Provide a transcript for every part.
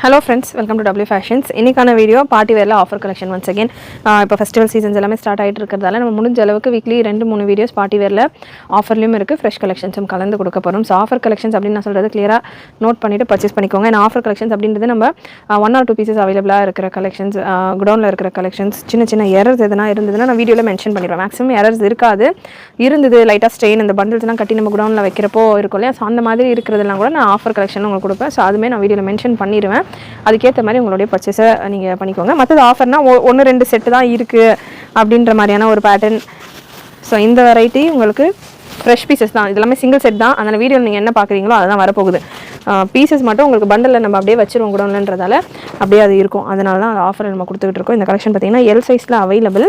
Hello friends, welcome to W Fashions. இன்னைக்கான video party வேர்ல offer collection once again. இப்போ festival seasons எல்லாமே start ஆயிட்டு இருக்கிறதால நம்ம முடிஞ்ச அளவுக்கு வீக்லி 2-3 வீடியோஸ் பார்ட்டி வேர்ல ஆஃபர்லயும் இருக்கு, ஃப்ரெஷ் கலெக்ஷன்ஸும் கலந்து கொடுக்க போறோம். ஸோ ஆஃபர் கலெக்ஷன்ஸ் அப்படின்னு நான் சொல்றது கிளியரா நோட் பண்ணிட்டு பர்ச்சேஸ் பண்ணிக்கோங்க. ஏன்னா ஆஃபர் கலெக்ஷன்ஸ் அப்படின்றது நம்ம 1 or 2 பீசஸ் அவைலபிளா இருக்கிற கலெக்ஷன்ஸ், குடோன்ல இருக்கிற கலெக்ஷன்ஸ், சின்ன சின்ன எரர்ஸ் எதனா இருந்ததுன்னா நான் வீடியோல மென்ஷன் பண்ணிடுவேன். மேக்ஸிமம் எரர்ஸ் இருக்காது, இருந்தது லைட்டா ஸ்ட்ரெயின் இந்த பண்டில்ஸ் எல்லாம் கட்டி நம்ம குடோன்ல வைக்கிறப்போ இருக்கும் இல்லையா, ஸோ அந்த மாதிரி இருக்கிறதெல்லாம் கூட நான் ஆஃபர் கலெக்ஷன் உங்களுக்கு கொடுப்பேன். ஸோ அதுமே நான் வீடியோல மென்ஷன் பண்ணிடுவேன். அதுக்கேற்ற மாதிரி உங்களுடைய பர்ச்சேஸை நீங்கள் பண்ணிக்கோங்க. மற்றது ஆஃபர்னா 1-2 செட்டு தான் இருக்குது அப்படின்ற மாதிரியான ஒரு பேட்டர்ன். ஸோ இந்த வெரைட்டி உங்களுக்கு ஃப்ரெஷ் பீசஸ் தான், இது எல்லாமே சிங்கிள் செட் தான். அதனால் வீடியோவில் நீங்கள் என்ன பார்க்குறீங்களோ அதுதான் வரப்போகுது. பீசஸ் மட்டும் உங்களுக்கு பண்டலில் நம்ம அப்படியே வச்சிருவோம் குடோன்லன்றதால அப்படியே அது இருக்கும். அதனால தான் அது ஆஃபர் நம்ம கொடுத்துக்கிட்டு இருக்கோம். இந்த கலெக்ஷன் பார்த்தீங்கன்னா எல் சைஸில் available.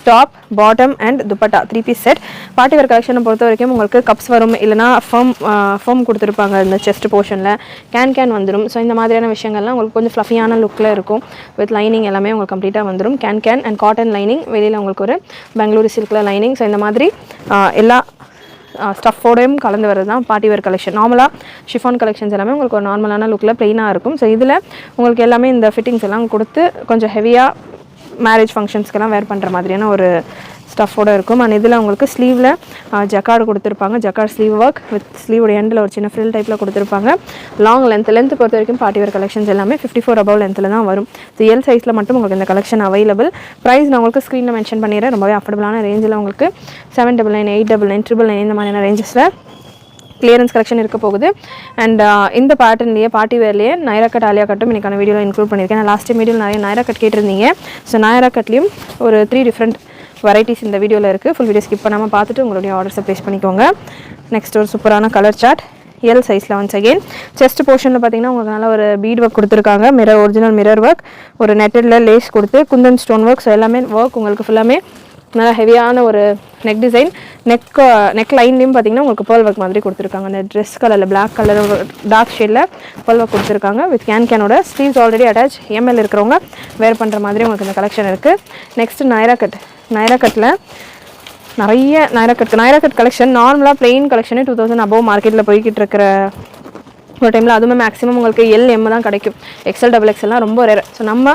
Top, bottom and dupatta 3 piece set. Party wear கலெக்ஷனை பொறுத்த வரைக்கும் உங்களுக்கு கப்ஸ் வரும், இல்லைனா ஃபோம் கொடுத்துருப்பாங்க இந்த செஸ்ட் போர்ஷனில், கேன் வந்துடும். ஸோ இந்த மாதிரியான விஷயங்கள்லாம் உங்களுக்கு கொஞ்சம் ஃப்ளஃபியான லுக்கில் இருக்கும். வித் லைனிங் எல்லாமே உங்களுக்கு கம்ப்ளீட்டாக வந்துடும். கேன் அண்ட் காட்டன் லைனிங், வெளியில் உங்களுக்கு ஒரு பெங்களூரு சில்கில் லைனிங். ஸோ இந்த மாதிரி எல்லா ஸ்டஃபோடையும் கலந்து வரது தான் பார்ட்டி வேர் கலெக்ஷன். நார்மலாக ஷிஃபான் கலெக்ஷன்ஸ் எல்லாமே உங்களுக்கு ஒரு நார்மலான லுக்கில் ப்ளெயினாக இருக்கும். ஸோ இதில் உங்களுக்கு எல்லாமே இந்த ஃபிட்டிங்ஸ் எல்லாம் கொடுத்து கொஞ்சம் ஹெவியாக மேரேஜ் ஃபங்க்ஷன்ஸ்க்கெல்லாம் வேர் பண்ணுற மாதிரியான ஒரு ஸ்டஃபோடு இருக்கும். அண்ட் இதில் உங்களுக்கு ஸ்லீவில் ஜக்கார்டு கொடுத்துருப்பாங்க, ஜக்கார்டு ஸ்லீவ் ஒர்க் வித் ஸ்லீவோட எண்டில் ஒரு சின்ன ஃப்ரில் டைப்பில் கொடுத்துருப்பாங்க. லாங் லென்த் பொறுத்த வரைக்கும் பார்ட்டி வேர் கலெக்ஷன்ஸ் எல்லாமே 54 above லென்த்தில் தான் வரும். ஸோ எல் சைஸில் மட்டும் உங்களுக்கு இந்த கலெக்ஷன் அவைலபிள். ப்ரைஸ் நான் உங்களுக்கு ஸ்க்ரீனில் மென்ஷன் பண்ணிடுறேன். ரொம்பவே அஃபோர்டபுளான ரேஞ்சில் உங்களுக்கு 799, 899, 999 இந்த மாதிரியான ரேஞ்சஸில் கிளியரன்ஸ் கலெக்ஷன் இருக்க போகுது. அண்ட் இந்த பேட்டர்ன்லேயே பார்ட்டி வேர்லேயே நைரா கட், ஆலியா கட்டும் இன்றைக்கான வீடியோவில் இன்க்ளூட் பண்ணியிருக்கேன். நான் லாஸ்ட் டைம் வீடியோவில் நிறைய நைரா கட் கேட்டிருந்தீங்க. ஸோ நைரா கட்லேயும் ஒரு 3 டிஃப்ரெண்ட் வெரைட்டிஸ் இந்த வீடியோவில் இருக்குது. ஃபுல் வீடியோ ஸ்கிப் பண்ணாமல் பார்த்துட்டு உங்களுடைய ஆர்டர்ஸை ப்ளேஸ் பண்ணிக்கோங்க. நெக்ஸ்ட் ஒரு சூப்பரான கலர் சார்ட் எல் சைஸில் ஒன்ஸ் அகெயின். செஸ்ட் போர்ஷனில் பார்த்தீங்கன்னா உங்களுக்கு நல்ல ஒரு பீட் ஒர்க் கொடுத்துருக்காங்க, ஒரிஜினல் மிரர் ஒர்க், ஒரு நெட்டடில் லேஸ் கொடுத்து குந்தன் ஸ்டோன் ஒர்க். ஸோ எல்லாமே ஒர்க் உங்களுக்கு ஃபுல்லாமே நல்லா ஹெவியான ஒரு நெக் டிசைன். நெக் லைன்லேயும் பார்த்தீங்கன்னா உங்களுக்கு பேர்ல் ஒர்க் மாதிரி கொடுத்துருக்காங்க. அந்த ட்ரெஸ் கலரில் பிளாக் கலர் டார்க் ஷேடில் பேர்ல் ஒர்க் கொடுத்துருக்காங்க. வித் கேனோட ஸ்லீவ்ஸ் ஆல்ரெடி அட்டாச். எம்எல் இருக்கிறவங்க வேர் பண்ணுற மாதிரி உங்களுக்கு இந்த கலெக்ஷன் இருக்குது. நெக்ஸ்ட் நைரா கட்டில் நிறைய நைரா கட் கலெக்ஷன். நார்மலாக பிளெயின் கலெக்ஷனே 2000 above மார்க்கெட்டில் போய்கிட்டு இருக்கிற ஒரு டைமில் அதுவுமே மேக்ஸிமம் உங்களுக்கு LM தான் கிடைக்கும். XL XXLலாம் ரொம்ப ரேர். ஸோ நம்ம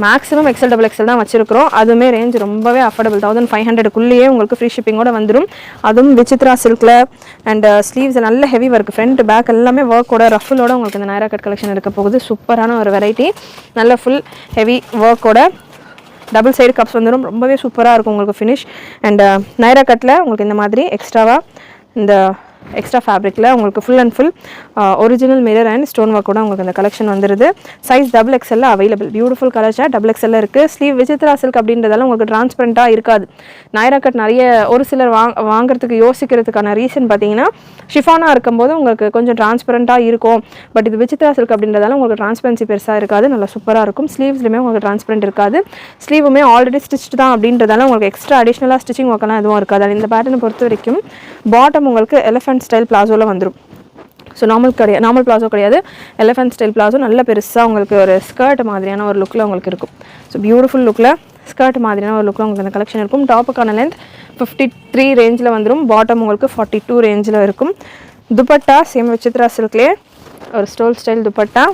மேக்ஸிமம் XL XXL தான் வச்சிருக்கிறோம். அதுவுமே ரேஞ்ச் ரொம்பவே அஃபோர்டபுள். 1500க்குள்ளேயே உங்களுக்கு ஃப்ரீ ஷிப்பிங்கோட வந்துடும். அதுவும் விசித்ரா சில்கில். அண்ட் ஸ்லீவ்ஸ் நல்ல ஹெவி ஒர்க், ஃப்ரண்ட் பேக் எல்லாமே ஒர்க்கோட ரஃபுலோட உங்களுக்கு இந்த நைரா கட் கலெக்ஷன் இருக்க போகுது. சூப்பரான ஒரு வெரைட்டி, நல்ல ஃபுல் ஹெவி ஒர்க்கோட டபுள் சைடு கப்ஸ் வந்துடும். ரொம்பவே சூப்பராக இருக்கும் உங்களுக்கு ஃபினிஷ். அண்ட் நைரா கட்டில் உங்களுக்கு இந்த மாதிரி எக்ஸ்ட்ராவாக இந்த எக்ஸ்ட்ரா ஃபேப்ரிக்கில் உங்களுக்கு full and full original mirror and stone work கூட உங்களுக்கு இந்த கலெக்ஷன் வந்துடுது. Size XXL available. Beautiful colour chart XXL இருக்குது. ஸ்லீவ் விசித்ரா சில்க் அப்படின்றதால உங்களுக்கு டிரான்ஸ்பரண்ட்டாக இருக்காது. நைரா கட் நிறைய ஒரு சிலர் வாங்குறதுக்கு யோசிக்கிறதுக்கான ரீசன் பார்த்தீங்கன்னா ஷிஃபானாக இருக்கும்போது உங்களுக்கு கொஞ்சம் டிரான்ஸ்பரண்ட்டாக இருக்கும். பட் இது விசித்ரா சில்க் அப்படின்றதால உங்களுக்கு டிரான்ஸ்பரன்சி பெருசாக இருக்காது, நல்லா சூப்பராக இருக்கும். ஸ்லீவ்ஸ்லையுமே உங்களுக்கு டிரான்ஸ்பரண்ட் இருக்காது. ஸ்லீவுமே ஆல்ரெடி ஸ்டிச் தான் அப்படின்றதால உங்களுக்கு எக்ஸ்ட்ரா அடிஷ்னலாக ஸ்டிச்சிங் ஒர்க்கெல்லாம் எதுவும் இருக்காது. இந்த பேட்டர்னை பொறுத்த வரைக்கும் பாட்டம் உங்களுக்கு எலிஃபென்ட் ஸ்டைல் பிளாசோவில் வந்துடும். ஸோ நார்மல் பிளாசோ கிடையாது, எலிஃபென்ட் ஸ்டைல் பிளாசோ. நல்ல பெருசாக உங்களுக்கு ஒரு ஸ்கர்ட் மாதிரியான ஒரு லுக்கில் உங்களுக்கு இருக்கும். ஸோ பியூட்டிஃபுல் லுக்கில் ஸ்கர்ட் மாதிரியான ஒரு லுக்கில் உங்களுக்கு இந்த கலெக்ஷன் இருக்கும். டாப்புக்கான லென்த் 53 ரேஞ்சில் வந்துடும். பாட்டம் உங்களுக்கு 42 ரேஞ்சில் இருக்கும். துப்பட்டா சேம் விசித்ரா சில்க்லேயே ஒரு stole style dupatta.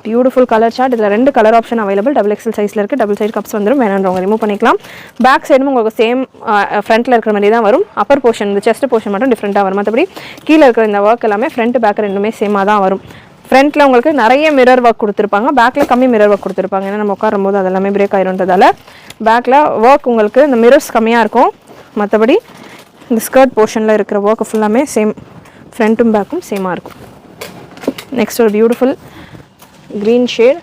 Beautiful colour chart. இதில் 2 கலர் ஆப்ஷன் அவைலபிள். XXL சைஸில் இருக்குது. டபுள் சைடு கப்ஸ் வந்துடும். வேணுன்றவங்க ரிமூவ் பண்ணிக்கலாம். பேக் சைடும் உங்களுக்கு சேம் ஃப்ரண்ட்டில் இருக்கிற மாதிரி தான் வரும். அப்பர் போர்ஷன், இந்த செஸ்ட் போர்ஷன் மட்டும் டிஃப்ரெண்ட்டாக வரும். மற்றபடி கீழே இருக்கிற இந்த ஒர்க் எல்லாமே ஃப்ரண்ட் பேக் ரெண்டுமே சேமாக தான் வரும். ஃப்ரண்ட்டில் உங்களுக்கு நிறைய மிரர் ஒர்க் கொடுத்துருப்பாங்க, பேக்கில் கம்மி மிரர் ஒர்க் கொடுத்துருப்பாங்க. ஏன்னா நம்ம உட்காரும்போது அதெல்லாமே பிரேக் ஆயிருன்றதால பேக்கில் ஒர்க் உங்களுக்கு இந்த மிரர்ஸ் கம்மியாக இருக்கும். மற்றபடி இந்த ஸ்கர்ட் போர்ஷனில் இருக்கிற ஒர்க் ஃபுல்லாமே சேம், ஃப்ரண்ட்டும் பேக்கும் சேமாக இருக்கும். நெக்ஸ்ட் ஒரு பியூட்டிஃபுல் green shade.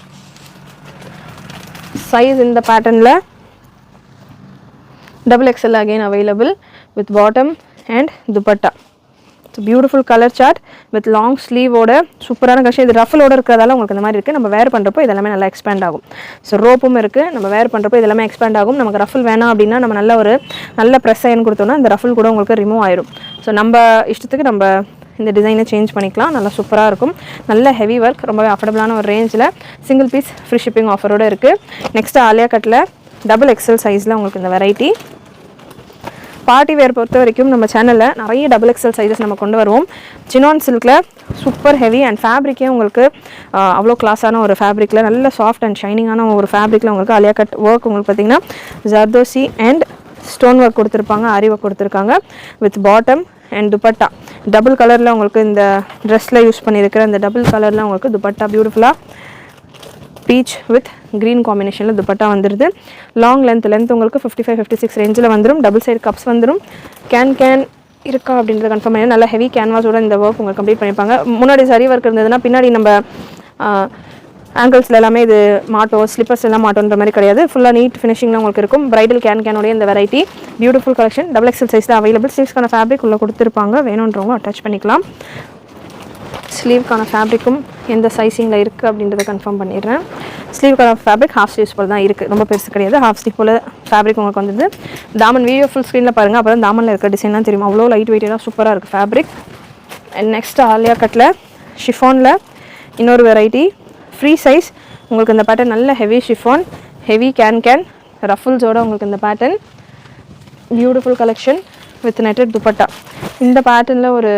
Size இந்த பேட்டர்னில் XXL again available with bottom and dupatta. So beautiful colour chart with long ஸ்லீவோட சூப்பரான கலெக்ஷன். இது ரஃபலோட இருக்கிறதால உங்களுக்கு இந்த மாதிரி இருக்குது. நம்ம வேர் பண்ணுறப்போ இதெல்லாமே நல்லா எக்ஸ்பேண்ட் ஆகும். ஸோ ரோப்பும் இருக்குது. நம்ம வேர் பண்ணுறப்போ இதெல்லாமே எக்ஸ்பேண்ட் ஆகும். நமக்கு ரஃபல் வேணாம் அப்படின்னா நம்ம நல்ல ப்ரெஸ் அயன் கொடுத்தோம்னா இந்த ரஃபல் கூட உங்களுக்கு ரிமூவ் ஆயிடும். ஸோ நம்ம இஷ்டத்துக்கு நம்ம இந்த டிசைனை சேஞ்ச் பண்ணிக்கலாம். நல்லா சூப்பராக இருக்கும். நல்ல ஹெவி ஒர்க், ரொம்பவே அஃபோர்டபுளான ஒரு ரேஞ்சில் சிங்கிள் பீஸ் ஃப்ரீ ஷிப்பிங் ஆஃபரோடு இருக்குது. நெக்ஸ்ட்டு ஆலியா கட்டில் XXL சைஸில் உங்களுக்கு இந்த வெரைட்டி. பார்ட்டி வேர் பொறுத்த வரைக்கும் நம்ம சேனலில் நிறைய டபுள் எக்ஸல் சைஸஸ் நம்ம கொண்டு வருவோம். சினான் சில்கில் சூப்பர் ஹெவி அண்ட் ஃபேப்ரிக்கே உங்களுக்கு அவ்வளோ கிளாஸான ஒரு ஃபேப்ரிக்கில் நல்ல சாஃப்ட் அண்ட் ஷைனிங்கான ஒரு ஃபேப்ரிக்கில் உங்களுக்கு அலியா கட் ஒர்க் உங்களுக்கு பார்த்திங்கன்னா ஜர்தோசி அண்ட் ஸ்டோன் ஒர்க் கொடுத்துருப்பாங்க, ஆரி ஒர்க் கொடுத்துருக்காங்க with bottom and dupatta. Double கலரில் உங்களுக்கு இந்த ட்ரெஸ்ஸில் யூஸ் பண்ணியிருக்கிற இந்த டபுள் கலரில் உங்களுக்கு துப்பட்டா பியூட்டிஃபுல்லாக பீச் வித் க்ரீன் காம்பினேஷனில் துப்பட்டா வந்துடுது. லாங் லென்த் உங்களுக்கு 55-56 ரேஞ்சில் வந்துடும். டபுள் சைடு கப்ஸ் வந்துடும். கேன் இருக்கா அப்படின்றத கன்ஃபார்ம் பண்ணி நல்லா ஹெவி கேன்வாஸோட இந்த ஒர்க் உங்களுக்கு கம்ப்ளீட் பண்ணியிருப்பாங்க. முன்னாடி சரி ஒர்க் இருந்ததுன்னா பின்னாடி நம்ம ஆங்கிள்ஸில் எல்லாமே இது மாட்டோம், ஸ்லிப்பர்ஸ் எல்லாம் மாட்டோன்ற மாதிரி கிடையாது. ஃபுல்லாக நீட் ஃபினிஷிங்கில் உங்களுக்கு இருக்கும். பிரைடல் கேனோடைய இந்த variety beautiful collection double XL சைஸில் அவைலபிள். ஸ்லீவ்ஸ்க்கான ஃபேப்ரிக் உள்ளே கொடுத்துருப்பாங்க, வேணுன்றவங்க அட்டாச் பண்ணிக்கலாம். ஸ்லீவ்க்கான ஃபேப்ரிக்கும் எந்த சைஸிங்கில் இருக்குது அப்படின்றத கன்ஃபார்ம் பண்ணிடுறேன். ஸ்லீவ்க்கான ஃபேப்ரிக் ஹாஃப் ஸ்லீவ்ஸ் போல் தான் இருக்குது, ரொம்ப பெருசு கிடையாது. ஹாஃப் ஸ்லீவ் போல் ஃபேப்ரிக் உங்களுக்கு வந்துடுது. தாமன் வீடியோ ஃபுல் ஸ்க்ரீனில் பாருங்கள், அப்புறம் தாமனில் இருக்க டிசைன்லாம் தெரியும். அவ்வளோ லைட் வெயிட்டாக சூப்பராக இருக்குது ஃபேப்ரிக். அண்ட் நெக்ஸ்ட் ஆலியா கட்டில் ஷிஃபானில் இன்னொரு வெரைட்டி ஃப்ரீ சைஸ் உங்களுக்கு இந்த பேட்டர்ன் நல்ல ஹெவி ஷிஃபான், ஹெவி கேன் ரஃபுல்ஸோடு உங்களுக்கு இந்த pattern beautiful collection with netted dupatta. இந்த பேட்டர்னில் ஒரு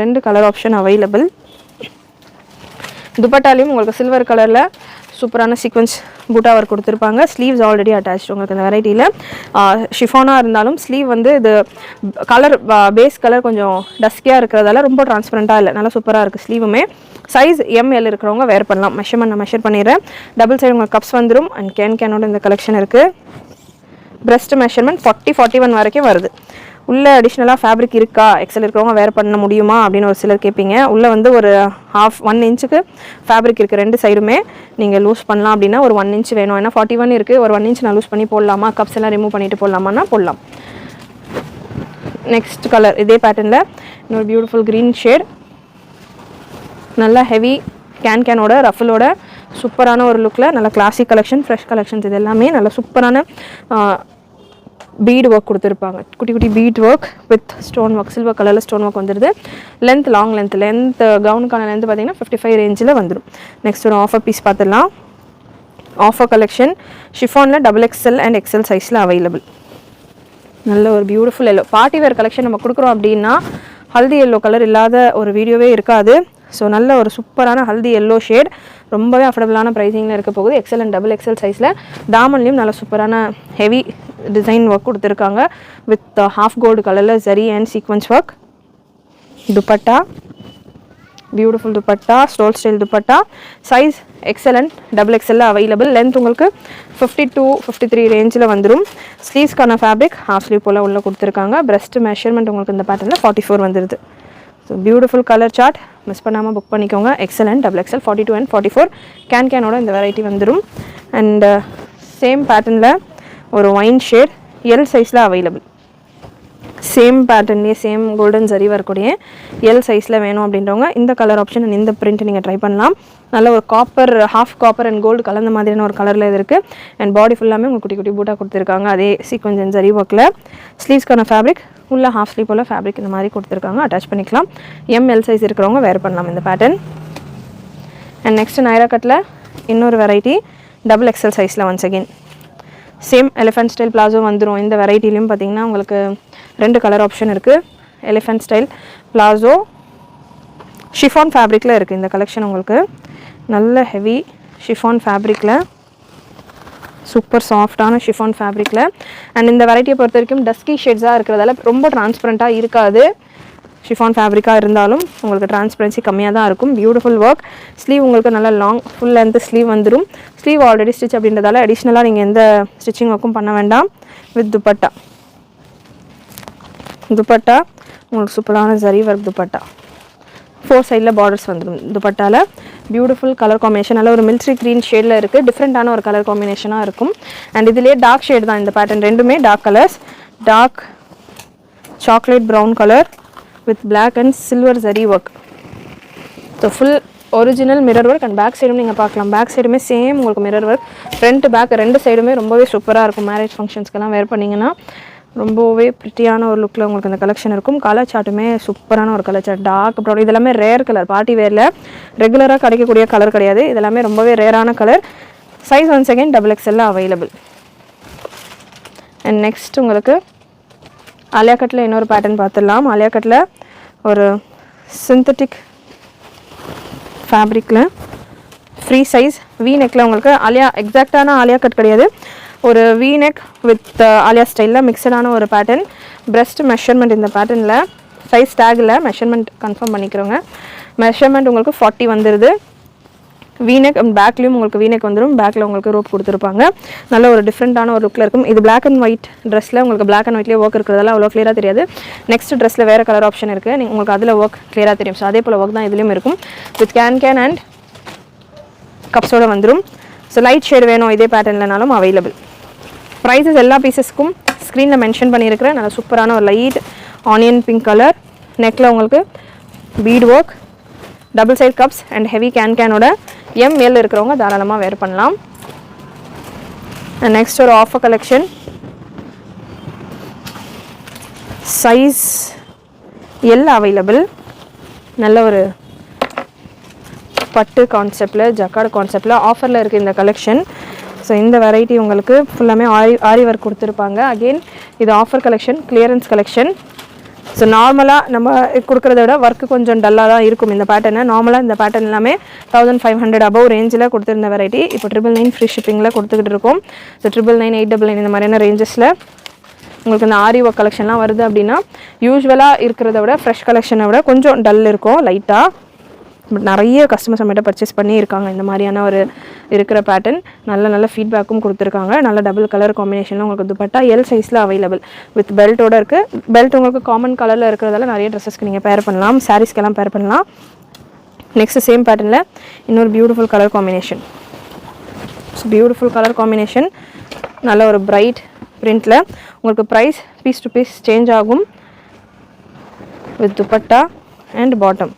2 கலர் ஆப்ஷன் அவைலபிள். துப்பட்டாலையும் உங்களுக்கு சில்வர் கலரில் சூப்பரான சீக்வன்ஸ் பூட்டா ஒர்க் கொடுத்துருப்பாங்க. ஸ்லீவ்ஸ் ஆல்ரெடி அட்டாச் உங்களுக்கு இந்த வெரைட்டியில். ஷிஃபானாக இருந்தாலும் ஸ்லீவ் வந்து இது கலர் பேஸ் கலர் கொஞ்சம் டஸ்கியாக இருக்கிறதால ரொம்ப டிரான்ஸ்பரண்ட்டாக இல்லை, நல்லா சூப்பராக இருக்குது. ஸ்லீவுமே சைஸ் எம்எல் இருக்கிறவங்க வேர் பண்ணலாம். நான் மெஷர் பண்ணிடுறேன். டபுள் சைடு உங்களுக்கு கப்ஸ் வந்துடும் அண்ட் கேனோட இந்த கலெக்ஷன் இருக்குது. பிரெஸ்ட் மெஷர்மெண்ட் 40-41 வரைக்கும் வருது. உள்ளே அடிஷ்னலாக ஃபேப்ரிக் இருக்கா, எக்ஸல் இருக்கிறவங்க வேர் பண்ண முடியுமா அப்படின்னு ஒரு சிலர் கேட்பீங்க. உள்ளே வந்து ஒரு 1 இன்ச்சுக்கு ஃபேப்ரிக் இருக்குது. 2 சைடுமே நீங்கள் லூஸ் பண்ணலாம் அப்படின்னா ஒரு 1 இன்ச் வேணும். ஏன்னா 41 இருக்குது, ஒரு 1 இன்ச் நான் லூஸ் பண்ணி போடலாமா, கப்ஸ் எல்லாம் ரிமூவ் பண்ணிவிட்டு போடலாமான்னா போடலாம். நெக்ஸ்ட் கலர் இதே பேட்டர்னில் இன்னொரு பியூட்டிஃபுல் க்ரீன் ஷேட், நல்லா ஹெவி கேனோட ரஃபலோட சூப்பரான ஒரு லுக்கில் நல்ல கிளாசிக் கலெக்ஷன், ஃப்ரெஷ் கலெக்ஷன்ஸ். இது எல்லாமே நல்ல சூப்பரான பீட் ஒர்க் கொடுத்துருப்பாங்க. குட்டி குட்டி bead work with stone work, silver கலரில் ஸ்டோன் ஒர்க் வந்துடுது. லாங் லென்த் கவுனுக்கான லென்த் பார்த்தீங்கன்னா 55 ரேஞ்சில் வந்துடும். நெக்ஸ்ட் ஒரு ஆஃபர் பீஸ் பார்த்துடலாம். ஆஃபர் கலெக்ஷன் ஷிஃபானில் டபுள் எக்ஸ்எல் அண்ட் எக்ஸ்எல் சைஸில் அவைலபிள். நல்ல ஒரு beautiful yellow party wear collection நம்ம கொடுக்குறோம் அப்படின்னா ஹல்தி எல்லோ கலர் இல்லாத ஒரு வீடியோவே இருக்காது. ஸோ நல்ல ஒரு சூப்பரான ஹல்தி எல்லோ ஷேட், ரொம்பவே அஃபோர்டபுளான ப்ரைஸிங்கில் இருக்க போகுது. எக்ஸல் அண்ட் டபுள் எக்ஸல் சைஸில். தாமன்லேயும் நல்ல சூப்பரான ஹெவி டிசைன் ஒர்க் கொடுத்துருக்காங்க வித் ஹாஃப் கோல்டு கலரில் zari and sequins work. Dupatta beautiful dupatta, stole style dupatta. Size XL and double எக்ஸலில் அவைலபிள். லென்த் உங்களுக்கு 52-53 ரேஞ்சில் வந்துடும். ஸ்லீவ்ஸ்க்கான ஃபேப்ரிக் ஹாஃப் ஸ்லீவ் போல் உள்ளே கொடுத்துருக்காங்க. பிரெஸ்ட் மெஷர்மெண்ட் உங்களுக்கு இந்த பேட்டர்னில் 44 வந்துடுது. So beautiful colour chart, miss பண்ணாமல் புக் பண்ணிக்கோங்க. XL and double XL 42 and 44 கேனோட இந்த வெரைட்டி வந்துடும். அண்ட் சேம் பேட்டர்னில் ஒரு ஒயின் ஷேட் எல் சைஸில் அவைலபிள். சேம் பேட்டர்ன்லேயே சேம் கோல்டன் ஜரி வரக்கூடிய எல் சைஸில் வேணும் அப்படின்றவங்க இந்த கலர் ஆப்ஷன் அண்ட் இந்த பிரிண்ட் நீங்கள் ட்ரை பண்ணலாம். நல்ல ஒரு copper, half copper and gold கலந்த மாதிரியான ஒரு கலரில் இது இருக்குது. அண்ட் பாடி ஃபுல்லாமே உங்களுக்கு குட்டி குட்டி பூட்டாக கொடுத்துருக்காங்க, அதே சீக்வன்ஸ் அண்ட் ஜரி ஒர்க்கில். ஸ்லீவ்ஸ்க்கான ஃபேப்ரிக் உள்ள ஹாஃப் ஸ்லீவ் போல் ஃபேப்ரிக் இந்த மாதிரி கொடுத்துருக்காங்க, அட்டாச் பண்ணிக்கலாம். எம்எல் சைஸ் இருக்கிறவங்க வேர் பண்ணலாம் இந்த பேட்டர்ன். அண்ட் நெக்ஸ்ட் நைரா கட்டில் இன்னொரு வெரைட்டி டபுள் எக்ஸல் சைஸில் once again same elephant style palazzo வந்துடும். இந்த வெரைட்டிலையும் பார்த்தீங்கன்னா உங்களுக்கு 2 கலர் ஆப்ஷன் இருக்குது. எலிஃபென்ட் ஸ்டைல் பிளாசோ ஷிஃபான் ஃபேப்ரிக்கில் இருக்குது இந்த கலெக்ஷன். உங்களுக்கு நல்ல ஹெவி ஷிஃபான் ஃபேப்ரிக்கில், சூப்பர் சாஃப்டான ஷிஃபான் ஃபேப்ரிக்கில். அண்ட் இந்த வெரைட்டியை பொறுத்த வரைக்கும் டஸ்கி ஷேட்ஸாக இருக்கிறதால ரொம்ப டிரான்ஸ்பரண்ட்டாக இருக்காது. ஷிஃபான் ஃபேப்ரிக்காக இருந்தாலும் உங்களுக்கு டிரான்ஸ்பரன்சி கம்மியாக தான் இருக்கும். Beautiful work. ஸ்லீவ் உங்களுக்கு நல்லா லாங் ஃபுல் லென்த் ஸ்லீவ் வந்துடும். ஸ்லீவ் ஆல்ரெடி ஸ்டிச் அப்படின்றதால அடிஷ்னலாக நீங்கள் எந்த ஸ்டிச்சிங் ஒர்க்கும் பண்ண வேண்டாம். வித் துப்பட்டா உங்களுக்கு சூப்பரான ஜரி ஒர்க் துப்பட்டா. 4 சைடில் பார்டர்ஸ் வந்துடும் துப்பட்டாவில். பியூட்டிஃபுல் கலர் காம்பினேஷன், நல்ல ஒரு மில்ட்ரி க்ரீன் ஷேடில் இருக்குது. டிஃப்ரெண்ட்டான ஒரு கலர் காம்பினேஷனாக இருக்கும். அண்ட் இதிலே டார்க் ஷேட் தான் இந்த பேட்டர்ன். ரெண்டுமே dark colours. Dark chocolate brown colour with black and silver zari work. So full original mirror work. And back சைடும் நீங்கள் பார்க்கலாம், பேக் சைடுமே சேம் உங்களுக்கு மிரர் ஒர்க். ஃப்ரண்ட் பேக் 2 சைடுமே ரொம்பவே சூப்பராக இருக்கும். மேரேஜ் ஃபங்க்ஷன்ஸ்க்கெல்லாம் வேர் பண்ணிங்கன்னா ரொம்பவே ப்ரிட்டியான ஒரு லுக்கில் உங்களுக்கு அந்த கலெக்ஷன் இருக்கும். கலர் சார்ட்டுமே சூப்பரான ஒரு கலர் சார்ட். டார்க் ப்ரௌன், இதெல்லாமே ரேர் கலர். பார்ட்டி வேரில் ரெகுலராக கிடைக்கக்கூடிய கலர் கிடையாது, இதெல்லாமே ரொம்பவே ரேரான colour. Size once again double எக்ஸ்எல்ல அவைலபிள். அண்ட் நெக்ஸ்ட் உங்களுக்கு ஆலியா கட்டில் இன்னொரு பேட்டர்ன் பார்த்துடலாம். ஆலியா கட்டில் ஒரு சிந்தட்டிக் ஃபேப்ரிக்கில் ஃப்ரீ சைஸ் வி நெக்கில் உங்களுக்கு ஆலியா எக்ஸாக்டான ஆலியா கட் கிடையாது, ஒரு வி நெக் வித் ஆலியா ஸ்டைலில் மிக்சடான ஒரு பேட்டர்ன். பிரெஸ்ட் மெஷர்மெண்ட் இந்த பேட்டர்னில் சைஸ் டேக்கில் மெஷர்மெண்ட் கன்ஃபார்ம் பண்ணிக்கிறோங்க. மெஷர்மெண்ட் உங்களுக்கு 40 வந்துடுது. வீனெக் அண்ட் பேக்லேயும் உங்களுக்கு வீனெக் வந்துடும். பேக்கில் உங்களுக்கு ரோப் கொடுத்துருப்பாங்க. நல்ல ஒரு டிஃப்ரெண்ட்டான ஒரு லுக்கில் இருக்கும். இது பிளாக் அண்ட் ஒயிட் ட்ரெஸ்ஸில் உங்களுக்கு பிளாக் அண்ட் ஒயிட்லேயே ஒர்க் இருக்கிறதால அவ்வளோ கிளியராக தெரியாது. நெக்ஸ்ட் ட்ரெஸ்ஸில் வேறு கலர் ஆப்ஷன் இருக்குது, உங்களுக்கு அதில் ஒர்க் கிளியராக தெரியும். ஸோ அதே போல் ஒர்க் தான் இதுலேயும் இருக்கும். வித் கேன் அண்ட் கப்ஸோடு வந்துடும். ஸோ லைட் ஷேட் வேணும் இதே பேட்டர்ன்லனாலும் அவைலபிள். ப்ரைஸஸ் எல்லா பீசஸ்க்கும் ஸ்க்ரீனில் மென்ஷன் பண்ணியிருக்கிறேன். நல்ல சூப்பரான ஒரு லைட் ஆனியன் பிங்க் கலர். நெக்கில் உங்களுக்கு bead work, double side cups and heavy கேனோட எம்எல் இருக்கிறவங்க தாராளமாக வேர் பண்ணலாம். நெக்ஸ்ட் ஒரு offer collection, size L available. நல்ல ஒரு பட்டு கான்செப்டில் ஜக்கார்டு கான்செப்டில் ஆஃபரில் இருக்குது இந்த கலெக்ஷன். ஸோ இந்த வெரைட்டி உங்களுக்கு ஃபுல்லாமே ஆரி ஒர்க் கொடுத்துருப்பாங்க. அகெயின் இது offer collection, clearance collection. So நார்மலாக நம்ம கொடுக்குறத விட ஒர்க்கு கொஞ்சம் டல்லாக தான் இருக்கும் இந்த பேட்டர்னு. நார்மலாக இந்த பேட்டர்ன் எல்லாமே 1500 அபவ் ரேஞ்சில் கொடுத்துருந்த வெரைட்டி இப்போ 999 ஃப்ரீ ஷிப்பிங்கில் கொடுத்துக்கிட்டு இருக்கோம். ஸோ 999, 899 இந்த மாதிரியான ரேஞ்சஸில் உங்களுக்கு இந்த ஆரி ஒர்க் கலெக்ஷன்லாம் வருது அப்படின்னா யூஸ்வலாக இருக்கிறத விட ஃப்ரெஷ் கலெக்ஷனை விட கொஞ்சம் டல் இருக்கும் லைட்டாக. பட் நிறைய கஸ்டமர்ஸ் நம்மகிட்ட பர்ச்சேஸ் பண்ணியிருக்காங்க இந்த மாதிரியான ஒரு இருக்கிற பேட்டர்ன். நல்ல ஃபீட்பேக்கும் கொடுத்துருக்காங்க. நல்ல டபுள் கலர் காம்பினேஷனில் உங்களுக்கு துப்பட்டா எல் சைஸில் அவைலபிள் வித் பெல்ட்டோட இருக்குது. பெல்ட் உங்களுக்கு காமன் கலரில் இருக்கிறதால நிறைய ட்ரெஸ்ஸஸ்க்கு நீங்கள் பேர் பண்ணலாம், சாரீஸ்க்கெல்லாம் பேர் பண்ணலாம். நெக்ஸ்ட் சேம் பேட்டர்னில் இன்னொரு beautiful colour combination. So beautiful colour combination, நல்ல ஒரு பிரைட் பிரிண்டில். உங்களுக்கு price piece to piece change ஆகும் with dupatta and bottom.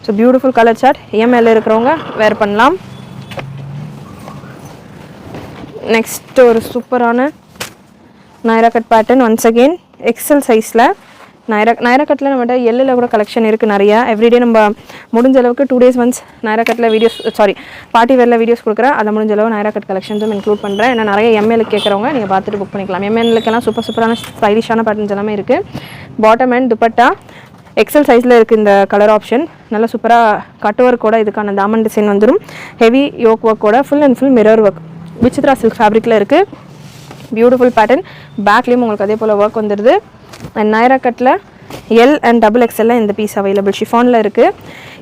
So beautiful colour chart, ML இருக்கிறவங்க வேர் பண்ணலாம். நெக்ஸ்ட் ஒரு சூப்பரான Naira cut pattern. Once again XL சைஸில் நைரா கட்டில் நம்மகிட்ட எல்லில் கூட கலெக்ஷன் இருக்குது நிறையா. எவ்ரிடே நம்ம முடிஞ்ச அளவுக்கு 2 days ஒன்ஸ் நைரா கட்டில் வீடியோஸ் பார்ட்டி வேரில் வீடியோஸ் கொடுக்குறேன். அதை முடிஞ்ச அளவு நைரா கட் கலெக்ஷன்ஸும் இன்க்ளூட் பண்ணுறேன். ஏன்னா நிறைய எம்எலுக்கு கேட்குறவங்க நீங்கள் பார்த்துட்டு புக் பண்ணிக்கலாம். எம்எலுக்கெல்லாம் சூப்பரான ஸ்டைலிஷான பேட்டர்ன்ஸ் எல்லாமே இருக்குது. பாட்டம் அண்ட் துப்பட்டா எக்ஸல் சைஸில் இருக்குது இந்த கலர் ஆப்ஷன். நல்லா சூப்பராக கட் ஒர்க்கோட இதுக்கான தாமன் டிசைன் வந்துடும். ஹெவி யோக் ஒர்க்கோட full and full mirror work Vichitra silk ஃபேப்ரிக்கில் இருக்குது. Beautiful pattern. பேக்லேயும் உங்களுக்கு அதே போல் ஒர்க் வந்துடுது. அண்ட் நைரா கட்டில் எல் அண்ட் டபுள் எக்ஸ்எல்ல இந்த பீஸ் அவைலபிள் ஷிஃபானில் இருக்குது.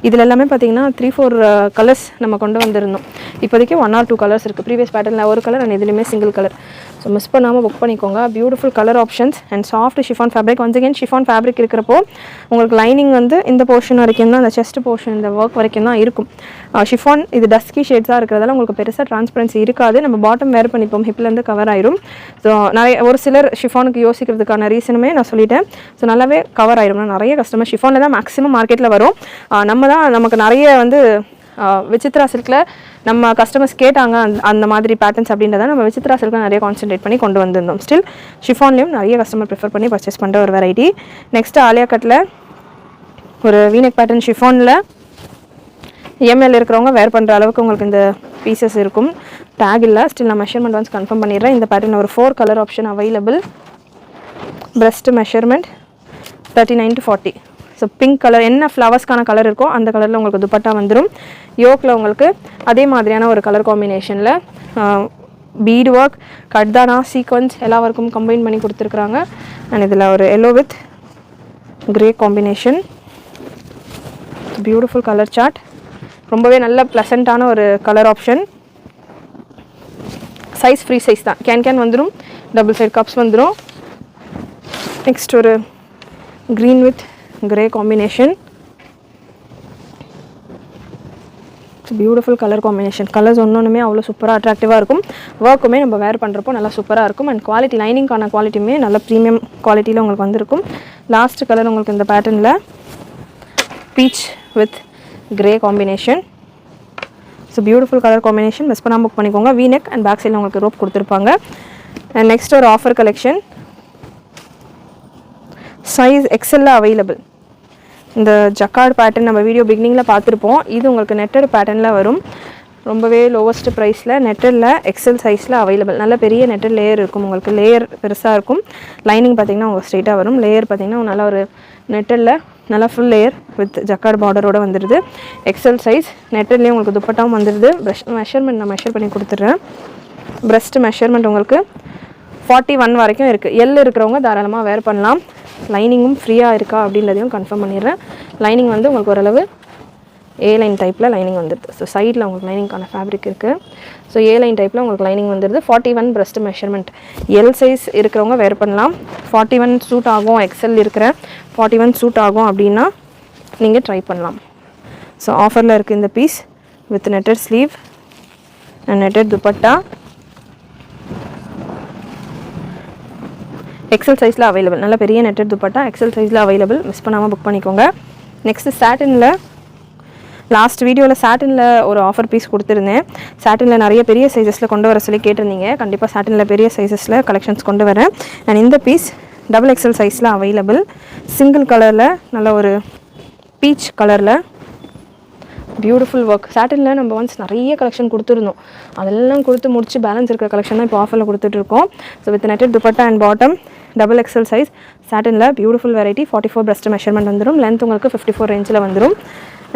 இதில் எல்லாமே பார்த்தீங்கன்னா 3-4 கலர்ஸ் நம்ம கொண்டு வந்திருந்தோம். இப்போதைக்கு 1 or 2 கலர்ஸ் இருக்குது. ப்ரீவியஸ் பேட்டர்னில் ஒரு கலர் அண்ட் இதுலேயுமே சிங்கிள் கலர். ஸோ மிஸ் பண்ணாமல் புக் பண்ணிக்கோங்க. Beautiful colour options and soft chiffon fabric. Once again chiffon fabric இருக்கிறப்போ உங்களுக்கு லைனிங் வந்து இந்த போர்ஷன் வரைக்கும் தான், அந்த செஸ்ட் போர்ஷன் இந்த ஒர்க் வரைக்கும் தான் இருக்கும். ஷிஃபான் இது டஸ்கி ஷேட்ஸாக இருக்கிறதால உங்களுக்கு பெருசாக டிரான்ஸ்பரன்சி இருக்காது. நம்ம பாட்டம் வேர் பண்ணிப்போம், ஹிப்லேருந்து கவர் ஆயிரும். ஸோ ஒரு சிலர் ஷிஃபானுக்கு யோசிக்கிறதுக்கான ரீசனுமே நான் சொல்லிட்டேன். ஸோ நல்லாவே கவர் ஆயிரும். நிறைய கஸ்டமர் ஷிஃபானில் தான் மேக்ஸிமம் மார்க்கெட்டில் வரும். நமக்கு நிறைய வந்து விசித்ரா சில்கில் நம்ம கஸ்டமர்ஸ் கேட்டாங்க அந்த மாதிரி பேட்டர்ன்ஸ் அப்படின்றத நம்ம விசித்ரா சில்கில் நிறைய கான்சென்ட்ரேட் பண்ணி கொண்டு வந்திருந்தோம். ஸ்டில் ஷிஃபான்லேயும் நிறைய கஸ்டமர் ப்ரிஃபர் பண்ணி பர்ச்சேஸ் பண்ணுற ஒரு வெரைட்டி. நெக்ஸ்ட் ஆலியா கட்டில் ஒரு வீனெக் பேட்டர்ன் ஷிஃபானில் எம்எல் இருக்கிறவங்க வேர் பண்ணுற அளவுக்கு உங்களுக்கு இந்த பீசஸ் இருக்கும். டேக் இல்லை, ஸ்டில் நான் மெஷர்மெண்ட் ஒன்ஸ் கன்ஃபார்ம் பண்ணிடுறேன். இந்த பேட்டர்ன் ஒரு 4 colour option available. Breast measurement 39 to 40. So pink colour என்ன ஃப்ளவர்ஸ்க்கான கலர் இருக்கோ அந்த கலரில் உங்களுக்கு துப்பட்டா வந்துடும். யோக்கில் உங்களுக்கு அதே மாதிரியான ஒரு கலர் காம்பினேஷனில் பீட் ஒர்க், கட்தானா, சீக்வன்ஸ் எல்லா ஒர்க்கும் கம்பைன் பண்ணி கொடுத்துருக்குறாங்க. அண்ட் இதில் ஒரு yellow with grey combination. Beautiful colour chart, ரொம்பவே நல்ல ப்ளசண்ட்டான ஒரு colour option. Size free size தான். கேன் வந்துடும், டபுள் சைட் கப்ஸ் வந்துடும். நெக்ஸ்ட் ஒரு green with grey combination. Beautiful colour combination. Colours ஒன்றுமே அவ்வளோ சூப்பராக அட்ராக்டிவாக இருக்கும். ஒர்க்குமே நம்ம வேர் பண்ணுறப்போ நல்லா சூப்பராக இருக்கும். அண்ட் குவாலிட்டி, லைனிங்கான குவாலிட்டியுமே நல்ல ப்ரீமியம் குவாலிட்டியில் உங்களுக்கு வந்திருக்கும். லாஸ்ட் கலர் உங்களுக்கு இந்த பேட்டர்னில் peach with grey combination. So beautiful colour combination. Miss பண்ணாமல் புக் பண்ணிக்கோங்க. வீநெக் அண்ட் பேக் சைடில் உங்களுக்கு ரோப் கொடுத்துருப்பாங்க. அண்ட் நெக்ஸ்ட் ஒரு ஆஃபர் கலெக்ஷன். சைஸ் எக்ஸலில் அவைலபிள். இந்த ஜக்கார்ட் பேட்டர்ன் நம்ம வீடியோ பிகினிங்கில் பார்த்துருப்போம். இது உங்களுக்கு நெட்டட் பேட்டர்னில் வரும். ரொம்பவே லோவஸ்ட் ப்ரைஸில் நெட்டரில் எக்ஸல் சைஸில் அவைலபிள். நல்ல பெரிய நெட்டர் லேயர் இருக்கும் உங்களுக்கு. லேயர் பெருசாக இருக்கும். லைனிங் பார்த்திங்கன்னா உங்களுக்கு ஸ்ட்ரெயிட்டாக வரும். லேயர் பார்த்திங்கன்னா நல்ல ஒரு நெட்டரில் நல்லா ஃபுல் லேயர் வித் ஜக்கார்ட் பார்டரோடு வந்துடுது. எக்ஸல் சைஸ் நெட்டர்லேயும் உங்களுக்கு துப்பட்டாவும் வந்துடுது. மெஷர்மெண்ட் நான் மெஷர் பண்ணி கொடுத்துட்றேன். ப்ரெஸ்ட் மெஷர்மெண்ட் உங்களுக்கு 41 வரைக்கும் இருக்குது. எல் இருக்கிறவங்க தாராளமாக வேர் பண்ணலாம். லைனிங்கும் ஃப்ரீயாக இருக்கா அப்படின்றதையும் கன்ஃபார்ம் பண்ணிடுறேன். லைனிங் வந்து உங்களுக்கு ஓரளவு ஏ லைன் டைப்பில் லைனிங் வந்துடுது. ஸோ சைடில் உங்களுக்கு லைனிங்கான ஃபேப்ரிக் இருக்குது. ஸோ ஏ லைன் டைப்பில் உங்களுக்கு லைனிங் வந்துடுது. 41 ப்ரெஸ்ட் மெஷர்மெண்ட். எல் சைஸ் இருக்கிறவங்க வேர் பண்ணலாம். 41 சூட் ஆகும். எக்ஸல் இருக்கிற 41 சூட் ஆகும் அப்படின்னா நீங்கள் ட்ரை பண்ணலாம். ஸோ ஆஃபரில் இருக்குது இந்த piece with netted sleeve and netted dupatta. XL சைஸில் அவைலபிள். நல்ல பெரிய நெட்டட் துப்பட்டா எக்ஸல் சைஸில் அவைலபிள். மிஸ் பண்ணாமல் புக் பண்ணிக்கோங்க. நெக்ஸ்ட்டு சாட்டினில் லாஸ்ட் வீடியோவில் சாட்டினில் ஒரு ஆஃபர் பீஸ் கொடுத்துருந்தேன். சாட்டினில் நிறைய பெரிய சைஸஸில் கொண்டு வர சொல்லி கேட்டிருந்தீங்க. கண்டிப்பாக சாட்டினில் பெரிய சைஸஸில் கலெக்ஷன்ஸ் கொண்டு வரேன். அண்ட் இந்த பீஸ் டபுள் எக்ஸல் சைஸில் அவைலபிள். சிங்கிள் கலரில் நல்ல ஒரு பீச் கலரில் பியூட்டிஃபுல் ஒர்க். சாட்டினில் நம்ம ஒன்ஸ் நிறைய கலெக்ஷன் கொடுத்துருந்தோம். அதெல்லாம் கொடுத்து முடிச்சு பேலன்ஸ் இருக்கிற கலெக்ஷன் தான் இப்போ ஆஃபரில் கொடுத்துட்ருக்கோம். So with netted dupatta and bottom double XL size சாட்டினில் பியூட்டிஃபுல் வெரைட்டி. 44 ப்ரெஸ்ட் மெஷர்மெண்ட் வந்துடும். லென்த் உங்களுக்கு 54 ரேஞ்சில் வந்துடும்.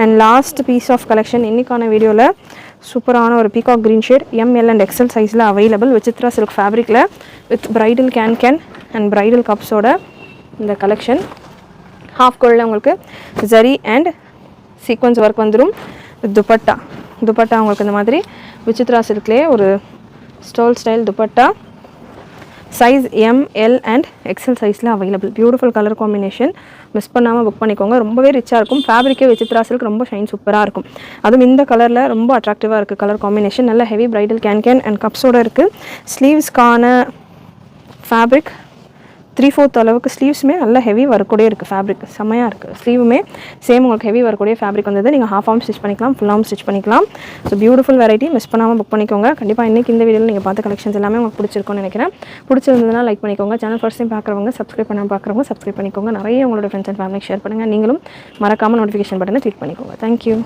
And last piece of collection இன்றைக்கான வீடியோவில் சூப்பரான ஒரு peacock green shade M L and XL சைஸில் அவைலபிள். விசித்ரா சில்க் ஃபேப்ரிக்கில் வித் பிரைடல் கேன் அண்ட் பிரைடல் கப்ஸோட இந்த கலெக்ஷன். ஹாஃப் கோல்டில் உங்களுக்கு ஜரி அண்ட் சீக்வன்ஸ் ஒர்க் வந்துடும். துப்பட்டா உங்களுக்கு இந்த மாதிரி விசித்ரா சில்க்லேயே ஒரு stole style dupatta. Size M L and XL சைஸில் available. Beautiful colour combination. Miss பண்ணாமல் புக் பண்ணிக்கோங்க. ரொம்பவே ரிச்சாக இருக்கும். ஃபேப்ரிக்கே விசித்ரா சில்க் ரொம்ப ஷைன் சூப்பராக இருக்கும். அதுவும் இந்த கலரில் ரொம்ப அட்ராக்டிவாக இருக்குது கலர் காம்பினேஷன். நல்ல ஹெவி பிரைடல் கேன் அண்ட் கப்ஸோடு இருக்குது. ஸ்லீவ்ஸ்க்கான ஃபேப்ரிக் 3/4 அளவுக்கு ஸ்லீவ்ஸுமே நல்ல ஹெவி ஒர்க்கோடே இருக்குது. ஃபேப்ரிக் செம்மையாக இருக்குது. ஸ்லீவுமே சேம் உங்களுக்கு ஹெவி ஒர்க்கோடைய ஃபேப்ரிக் வந்தது. நீங்கள் ஹாஃப் ஆர்ம் ஸ்டிச் பண்ணிக்கலாம், ஃபுல் ஆர்ம் ஸ்டிச் பண்ணிக்கலாம். So beautiful variety. மிஸ் பண்ணாமல் புக் பண்ணிக்கோங்க. கண்டிப்பாக இன்றைக்கி இந்த வீடியோவில் நீங்கள் பார்த்த கலெக்ஷன்ஸ் எல்லாமே உங்களுக்கு பிடிச்சிருக்கும்னு நினைக்கிறேன். பிடிச்சிருந்ததுனா லைக் பண்ணிக்கோங்க. சேனல் ஃபர்ஸ்ட் டைம் பார்க்குறவங்க சப்ஸ்கிரைப் பண்ணாமல் பார்க்குறவங்க சப்ஸ்கிரைப் பண்ணிக்கோங்க. நிறைய உங்களோட ஃப்ரெண்ட்ஸ் அண்ட் ஃபேமிலிக்கு ஷேர் பண்ணுங்கள். நீங்களும் மறக்காமல் நோட்டிஃபிகேஷன் பட்டனை கிளிக் பண்ணிக்கோங்க. தேங்க்யூ.